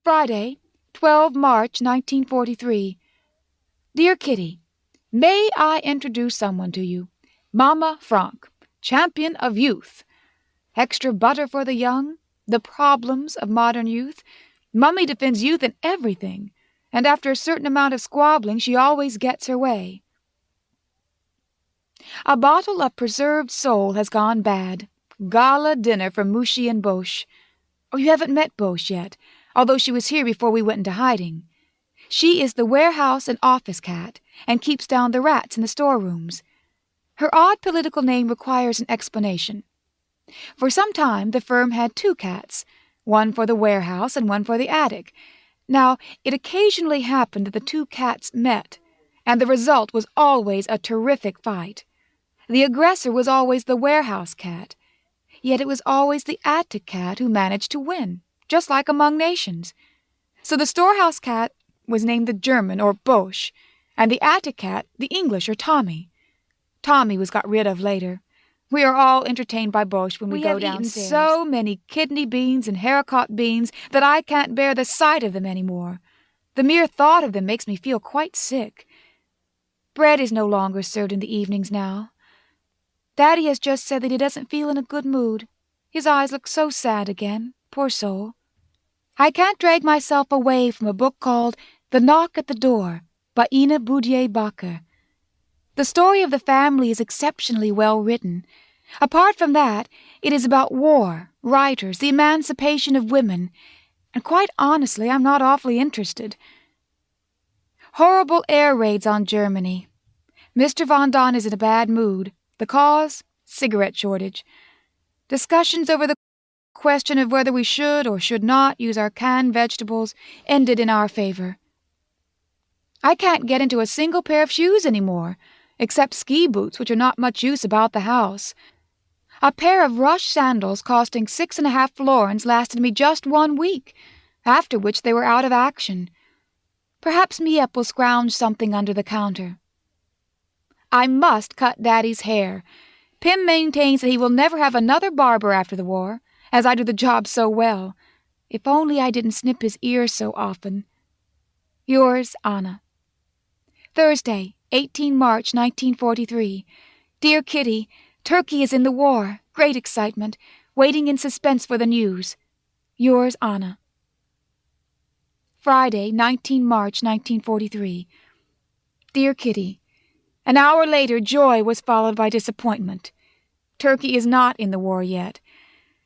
Friday, 12 March 1943. Dear Kitty, may I introduce someone to you? Mama Frank, champion of youth. Extra butter for the young, the problems of modern youth. Mummy defends youth in everything, and after a certain amount of squabbling she always gets her way. A bottle of preserved sole has gone bad. Gala dinner for Mouchy and Boche. Oh, you haven't met Boche yet, although she was here before we went into hiding. She is the warehouse and office cat, and keeps down the rats in the storerooms. Her odd political name requires an explanation. For some time the firm had two cats, one for the warehouse and one for the attic. Now, it occasionally happened that the two cats met, and the result was always a terrific fight. The aggressor was always the warehouse cat, yet it was always the attic cat who managed to win, just like among nations. So the storehouse cat was named the German, or Boche, and the attic cat the English, or Tommy. Tommy was got rid of later. We are all entertained by Boche when we go downstairs. We have eaten so many kidney beans and haricot beans that I can't bear the sight of them any more. The mere thought of them makes me feel quite sick. Bread is no longer served in the evenings now. Daddy has just said that he doesn't feel in a good mood. His eyes look so sad again, poor soul. I can't drag myself away from a book called The Knock at the Door by Ina Boudier-Bakker. The story of the family is exceptionally well written. Apart from that, it is about war, writers, the emancipation of women, and quite honestly, I'm not awfully interested. Horrible air raids on Germany. Mr. Von Don is in a bad mood. The cause? Cigarette shortage. Discussions over the question of whether we should or should not use our canned vegetables ended in our favor. I can't get into a single pair of shoes anymore, except ski boots, which are not much use about the house. A pair of rush sandals costing 6.5 florins lasted me just 1 week, after which they were out of action. Perhaps Miep will scrounge something under the counter. I must cut Daddy's hair. Pim maintains that he will never have another barber after the war, as I do the job so well. If only I didn't snip his ears so often. Yours, Anna. Thursday, 18 March 1943. Dear Kitty, Turkey is in the war. Great excitement. Waiting in suspense for the news. Yours, Anna. Friday, 19 March 1943. Dear Kitty, an hour later joy was followed by disappointment. Turkey is not in the war yet.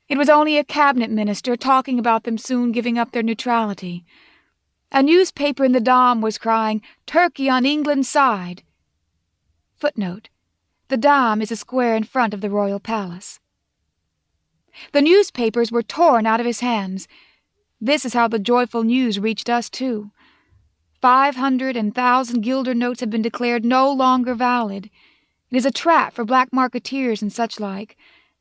It was only a cabinet minister talking about them soon giving up their neutrality. A newspaper in the Dom was crying, "Turkey on England's side." Footnote: the Dom is a square in front of the royal palace. The newspapers were torn out of his hands. This is how the joyful news reached us, too. 500 and 1,000 guilder notes have been declared no longer valid. It is a trap for black marketeers and such like,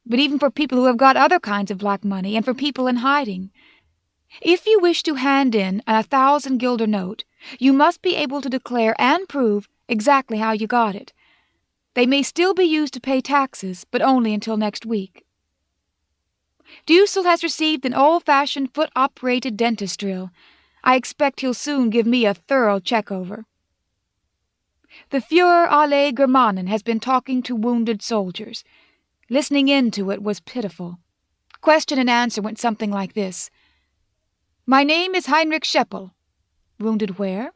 but even for people who have got other kinds of black money, and for people in hiding. If you wish to hand in a 1,000 guilder note, you must be able to declare and prove exactly how you got it. They may still be used to pay taxes, but only until next week. Dussel has received an old-fashioned foot-operated dentist drill. I expect he'll soon give me a thorough check-over. The Führer alle Germanen has been talking to wounded soldiers. Listening in to it was pitiful. Question and answer went something like this. My name is Heinrich Scheppel. Wounded where?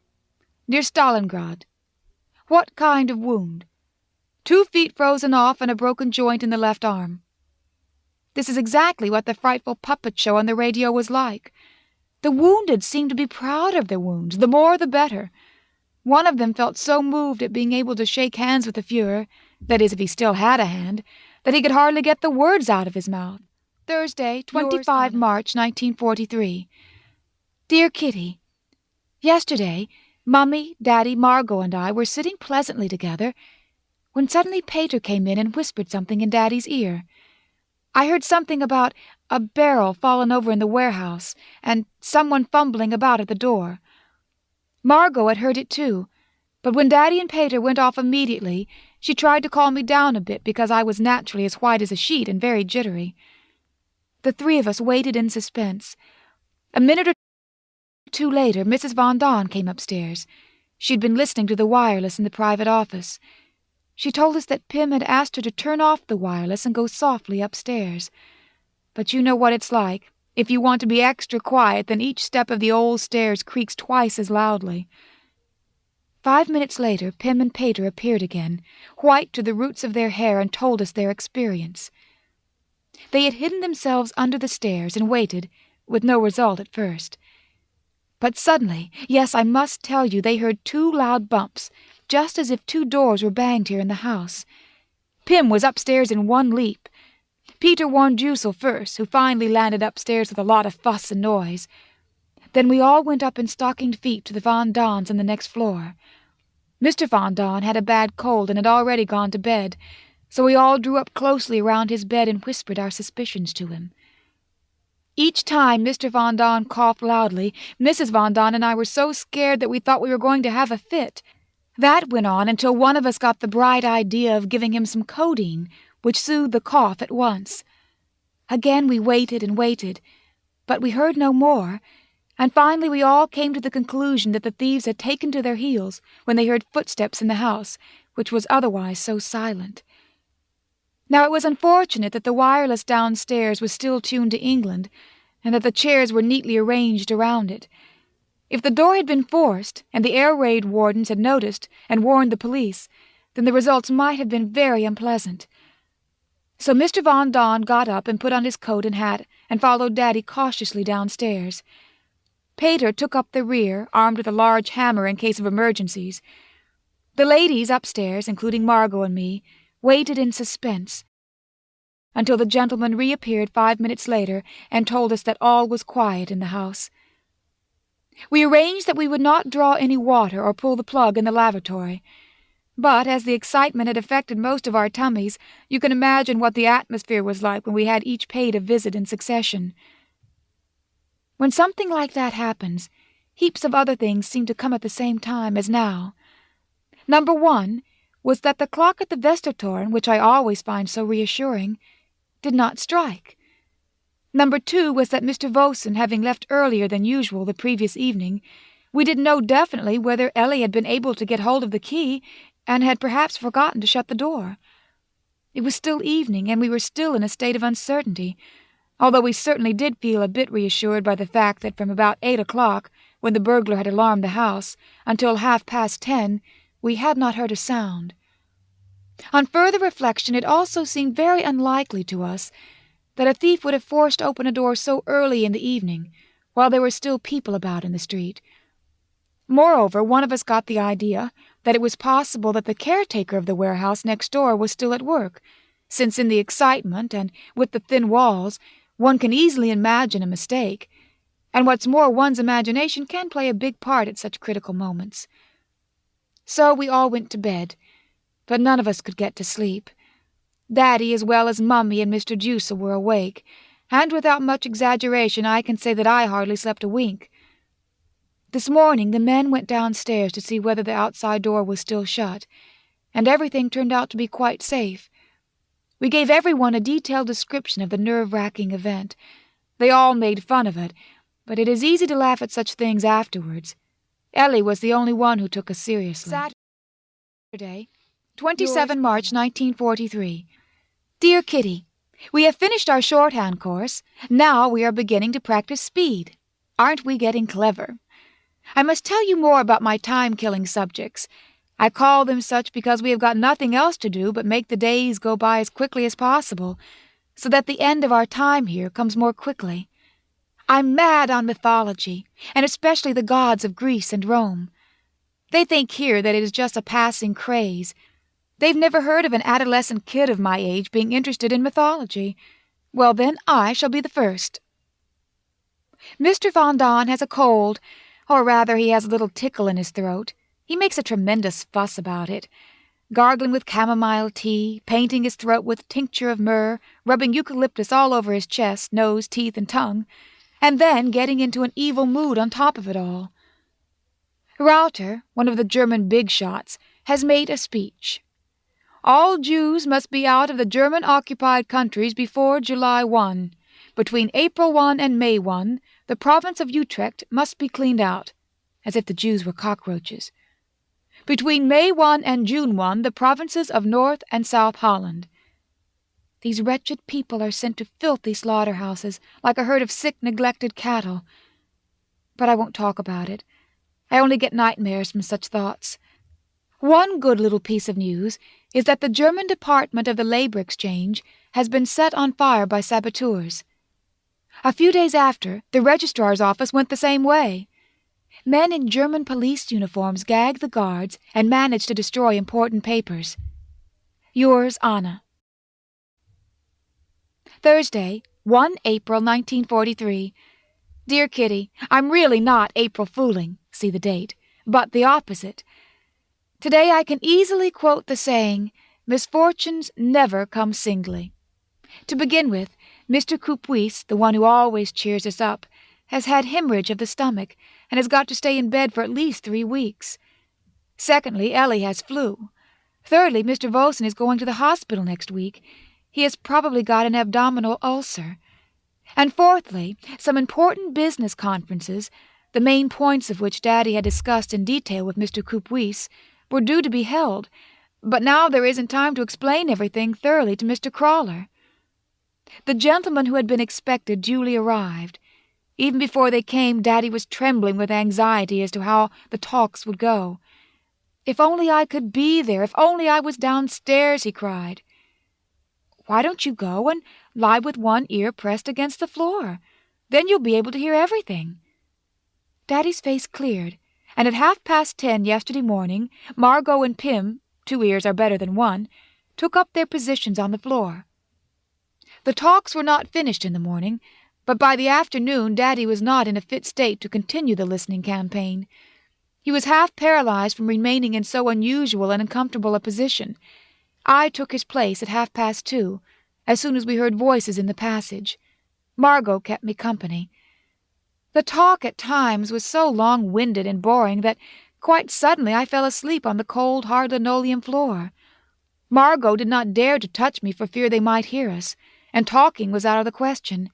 Near Stalingrad. What kind of wound? 2 feet frozen off and a broken joint in the left arm. This is exactly what the frightful puppet show on the radio was like. The wounded seemed to be proud of their wounds, the more the better. One of them felt so moved at being able to shake hands with the Führer, that is, if he still had a hand, that he could hardly get the words out of his mouth. Thursday, 25 March 1943. Dear Kitty, yesterday, Mummy, Daddy, Margot, and I were sitting pleasantly together, when suddenly Peter came in and whispered something in Daddy's ear. I heard something about a barrel fallen over in the warehouse, and someone fumbling about at the door. Margot had heard it too, but when Daddy and Peter went off immediately, she tried to calm me down a bit because I was naturally as white as a sheet and very jittery. The 3 of us waited in suspense. A minute or 2 later, Mrs. Von Don came upstairs. She'd been listening to the wireless in the private office. She told us that Pym had asked her to turn off the wireless and go softly upstairs. But you know what it's like. If you want to be extra quiet, then each step of the old stairs creaks twice as loudly. 5 minutes later, Pym and Pater appeared again, white to the roots of their hair, and told us their experience. They had hidden themselves under the stairs and waited, with no result at first. But suddenly, yes, I must tell you, they heard 2 loud bumps, just as if 2 doors were banged here in the house. Pym was upstairs in one leap. Peter warned Jussel first, who finally landed upstairs with a lot of fuss and noise. Then we all went up in stockinged feet to the Von Dons on the next floor. Mr. Von Don had a bad cold and had already gone to bed, so we all drew up closely around his bed and whispered our suspicions to him. Each time Mr. Von Don coughed loudly, Mrs. Von Don and I were so scared that we thought we were going to have a fit. That went on until one of us got the bright idea of giving him some codeine, which soothed the cough at once. Again we waited and waited, but we heard no more, and finally we all came to the conclusion that the thieves had taken to their heels when they heard footsteps in the house, which was otherwise so silent. Now it was unfortunate that the wireless downstairs was still tuned to England, and that the chairs were neatly arranged around it. If the door had been forced, and the air raid wardens had noticed and warned the police, then the results might have been very unpleasant. So Mr. Von Don got up and put on his coat and hat and followed Daddy cautiously downstairs. Pater took up the rear, armed with a large hammer in case of emergencies. The ladies upstairs, including Margot and me, waited in suspense until the gentleman reappeared 5 minutes later and told us that all was quiet in the house. We arranged that we would not draw any water or pull the plug in the lavatory, but as the excitement had affected most of our tummies, you can imagine what the atmosphere was like when we had each paid a visit in succession. When something like that happens, heaps of other things seem to come at the same time as now. Number 1 was that the clock at the Westertoren, which I always find so reassuring, did not strike. Number 2 was that Mr. Vossen, having left earlier than usual the previous evening, we didn't know definitely whether Ellie had been able to get hold of the key and had perhaps forgotten to shut the door. It was still evening, and we were still in a state of uncertainty, although we certainly did feel a bit reassured by the fact that from about 8 o'clock, when the burglar had alarmed the house, until 10:30, we had not heard a sound. On further reflection, it also seemed very unlikely to us that a thief would have forced open a door so early in the evening, while there were still people about in the street. Moreover, one of us got the idea that it was possible that the caretaker of the warehouse next door was still at work, since in the excitement and with the thin walls, one can easily imagine a mistake, and what's more, one's imagination can play a big part at such critical moments. So we all went to bed, but none of us could get to sleep. Daddy, as well as Mummy and Mr. Jussel, were awake, and without much exaggeration I can say that I hardly slept a wink. This morning the men went downstairs to see whether the outside door was still shut, and everything turned out to be quite safe. We gave everyone a detailed description of the nerve-wracking event. They all made fun of it, but it is easy to laugh at such things afterwards. Ellie was the only one who took us seriously. Saturday, 27 March 1943. Dear Kitty, we have finished our shorthand course. Now we are beginning to practice speed. Aren't we getting clever? I must tell you more about my time-killing subjects. I call them such because we have got nothing else to do but make the days go by as quickly as possible, so that the end of our time here comes more quickly. I'm mad on mythology, and especially the gods of Greece and Rome. They think here that it is just a passing craze. They've never heard of an adolescent kid of my age being interested in mythology. Well, then, I shall be the first. Mr. Von Don has a cold, or rather he has a little tickle in his throat. He makes a tremendous fuss about it, gargling with chamomile tea, painting his throat with tincture of myrrh, rubbing eucalyptus all over his chest, nose, teeth, and tongue, and then getting into an evil mood on top of it all. Rauter, one of the German big shots, has made a speech. All Jews must be out of the German-occupied countries before July 1. Between April 1 and May 1, the province of Utrecht must be cleaned out, as if the Jews were cockroaches. Between May 1 and June 1, the provinces of North and South Holland. These wretched people are sent to filthy slaughterhouses like a herd of sick, neglected cattle. But I won't talk about it. I only get nightmares from such thoughts. One good little piece of news is that the German department of the Labour Exchange has been set on fire by saboteurs. A few days after, the registrar's office went the same way. Men in German police uniforms gagged the guards and managed to destroy important papers. Yours, Anna. Thursday, 1 April 1943. Dear Kitty, I'm really not April fooling, see the date, but the opposite. Today I can easily quote the saying, misfortunes never come singly. To begin with, Mr. Coupuis, the one who always cheers us up, has had hemorrhage of the stomach and has got to stay in bed for at least 3 weeks. Secondly, Ellie has flu. Thirdly, Mr. Vosen is going to the hospital next week. He has probably got an abdominal ulcer. And fourthly, some important business conferences, the main points of which Daddy had discussed in detail with Mr. Coupuis, were due to be held, but now there isn't time to explain everything thoroughly to Mr. Crawler. The gentlemen who had been expected duly arrived. Even before they came, Daddy was trembling with anxiety as to how the talks would go. If only I could be there, if only I was downstairs, he cried. Why don't you go and lie with one ear pressed against the floor? Then you'll be able to hear everything. Daddy's face cleared, and at 10:30 yesterday morning, Margot and Pim, 2 ears are better than 1, took up their positions on the floor. The talks were not finished in the morning, but by the afternoon Daddy was not in a fit state to continue the listening campaign. He was half paralyzed from remaining in so unusual and uncomfortable a position. I took his place at 2:30, as soon as we heard voices in the passage. Margot kept me company. The talk at times was so long-winded and boring that quite suddenly I fell asleep on the cold, hard linoleum floor. Margot did not dare to touch me for fear they might hear us, and talking was out of the question.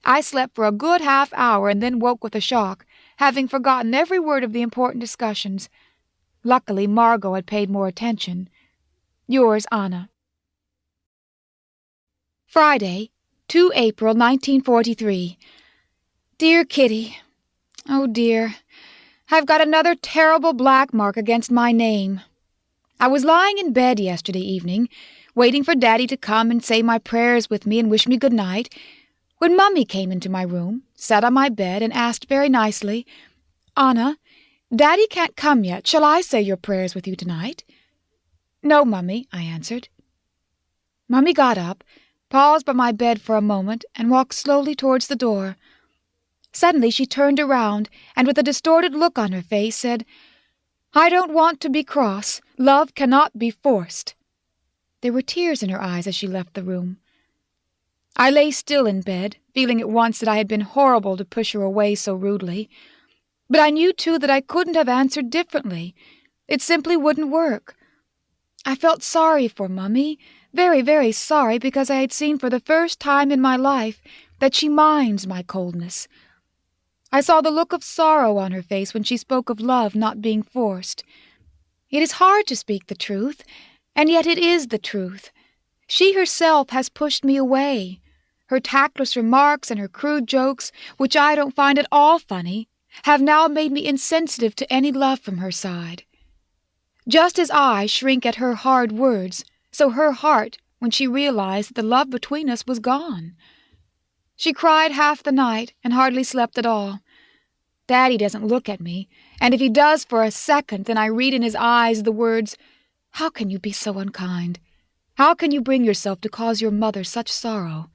I slept for a good half-hour and then woke with a shock, having forgotten every word of the important discussions. Luckily, Margot had paid more attention. Yours, Anna. Friday, 2 April 1943. Dear Kitty, oh dear, I've got another terrible black mark against my name. I was lying in bed yesterday evening, waiting for Daddy to come and say my prayers with me and wish me good night, when Mummy came into my room, sat on my bed, and asked very nicely, Anna, Daddy can't come yet. Shall I say your prayers with you tonight? No, Mummy, I answered. Mummy got up, paused by my bed for a moment, and walked slowly towards the door. Suddenly she turned around, and with a distorted look on her face said, I don't want to be cross. Love cannot be forced. There were tears in her eyes as she left the room. I lay still in bed, feeling at once that I had been horrible to push her away so rudely. But I knew, too, that I couldn't have answered differently. It simply wouldn't work. I felt sorry for Mummy, very, very sorry, because I had seen for the first time in my life that she minds my coldness. I saw the look of sorrow on her face when she spoke of love not being forced. It is hard to speak the truth, and yet it is the truth. She herself has pushed me away. Her tactless remarks and her crude jokes, which I don't find at all funny, have now made me insensitive to any love from her side. Just as I shrink at her hard words, so her heart when she realized that the love between us was gone. She cried half the night and hardly slept at all. Daddy doesn't look at me, and if he does for a second, then I read in his eyes the words, How can you be so unkind? How can you bring yourself to cause your mother such sorrow?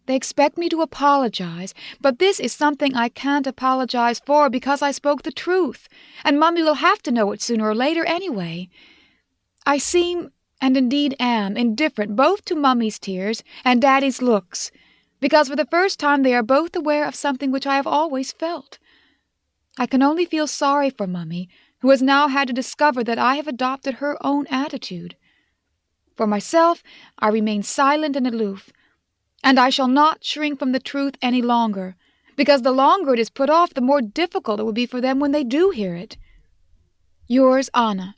They expect me to apologize, but this is something I can't apologize for because I spoke the truth, and Mummy will have to know it sooner or later anyway. I seem, and indeed am, indifferent both to Mummy's tears and Daddy's looks, because for the first time they are both aware of something which I have always felt. I can only feel sorry for Mummy, who has now had to discover that I have adopted her own attitude. For myself, I remain silent and aloof, and I shall not shrink from the truth any longer, because the longer it is put off, the more difficult it will be for them when they do hear it. Yours, Anna.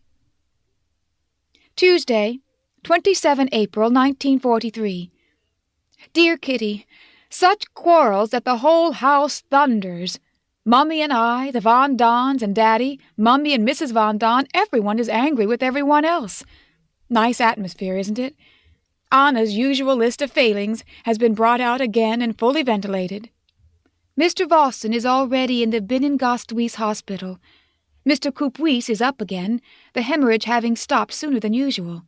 Tuesday, 27 April 1943. Dear Kitty, such quarrels that the whole house thunders. Mummy and I, the Von Dons and Daddy, Mummy and Mrs. Von Don, everyone is angry with everyone else. Nice atmosphere, isn't it? Anna's usual list of failings has been brought out again and fully ventilated. Mr. Vossen is already in the Binnengasthuis hospital. Mr. Coupuis is up again, the hemorrhage having stopped sooner than usual.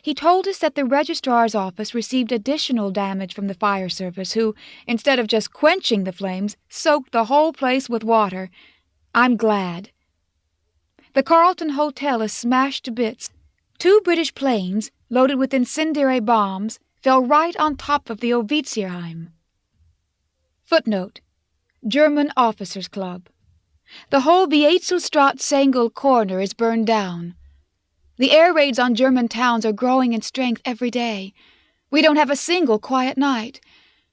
He told us that the registrar's office received additional damage from the fire service, who, instead of just quenching the flames, soaked the whole place with water. I'm glad. The Carlton Hotel is smashed to bits. 2 British planes, loaded with incendiary bombs, fell right on top of the Offizierheim. Footnote: German Officers' Club. The whole Beetzelstraat-Sengel corner is burned down. The air raids on German towns are growing in strength every day. We don't have a single quiet night.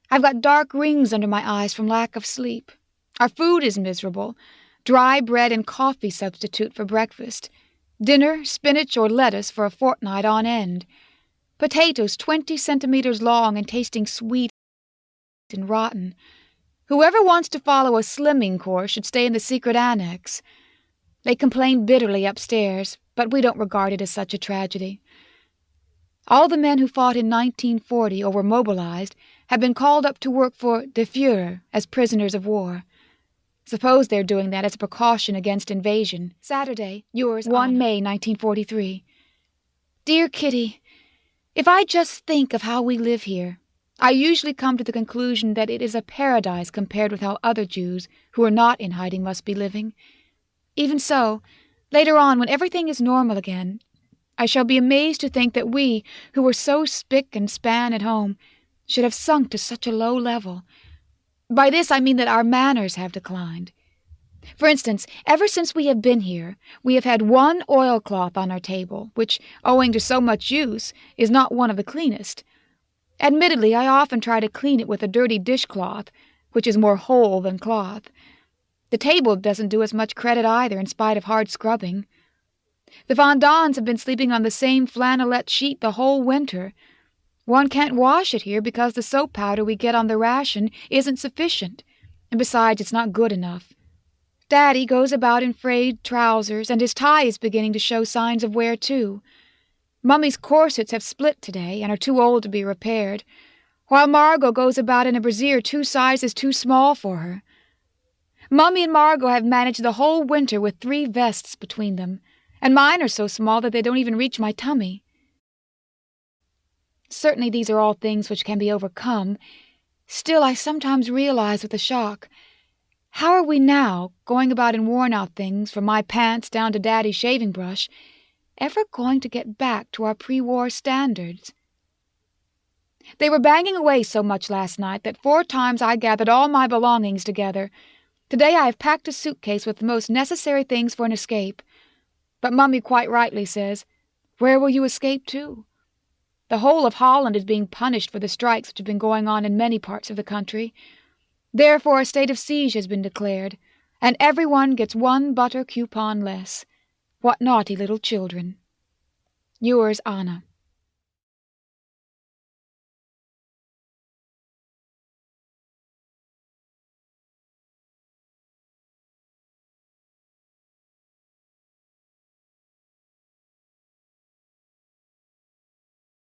I've got dark rings under my eyes from lack of sleep. Our food is miserable. Dry bread and coffee substitute for breakfast. Dinner, spinach or lettuce for a fortnight on end. Potatoes 20 centimeters long and tasting sweet and rotten. Whoever wants to follow a slimming course should stay in the secret annex. They complain bitterly upstairs, but we don't regard it as such a tragedy. All the men who fought in 1940 or were mobilized have been called up to work for the Führer as prisoners of war. Suppose they're doing that as a precaution against invasion. Saturday, yours, 1 May 1943. Dear Kitty, if I just think of how we live here, I usually come to the conclusion that it is a paradise compared with how other Jews who are not in hiding must be living. Even so, later on, when everything is normal again, I shall be amazed to think that we, who were so spick and span at home, should have sunk to such a low level. By this I mean that our manners have declined. For instance, ever since we have been here, we have had 1 oilcloth on our table, which, owing to so much use, is not one of the cleanest. Admittedly, I often try to clean it with a dirty dishcloth, which is more hole than cloth. The table doesn't do us much credit either, in spite of hard scrubbing. The Von Dons have been sleeping on the same flannelette sheet the whole winter. One can't wash it here because the soap powder we get on the ration isn't sufficient, and besides it's not good enough. Daddy goes about in frayed trousers, and his tie is beginning to show signs of wear too. Mummy's corsets have split today and are too old to be repaired, while Margot goes about in a brassiere 2 sizes too small for her. Mummy and Margot have managed the whole winter with 3 vests between them, and mine are so small that they don't even reach my tummy. Certainly these are all things which can be overcome. Still, I sometimes realize with a shock, how are we now, going about in worn-out things, from my pants down to Daddy's shaving brush, ever going to get back to our pre-war standards? They were banging away so much last night that 4 times I gathered all my belongings together. Today I have packed a suitcase with the most necessary things for an escape. But Mummy quite rightly says, where will you escape to? The whole of Holland is being punished for the strikes which have been going on in many parts of the country. Therefore a state of siege has been declared, and everyone gets 1 butter coupon less. What naughty little children. Yours, Anna.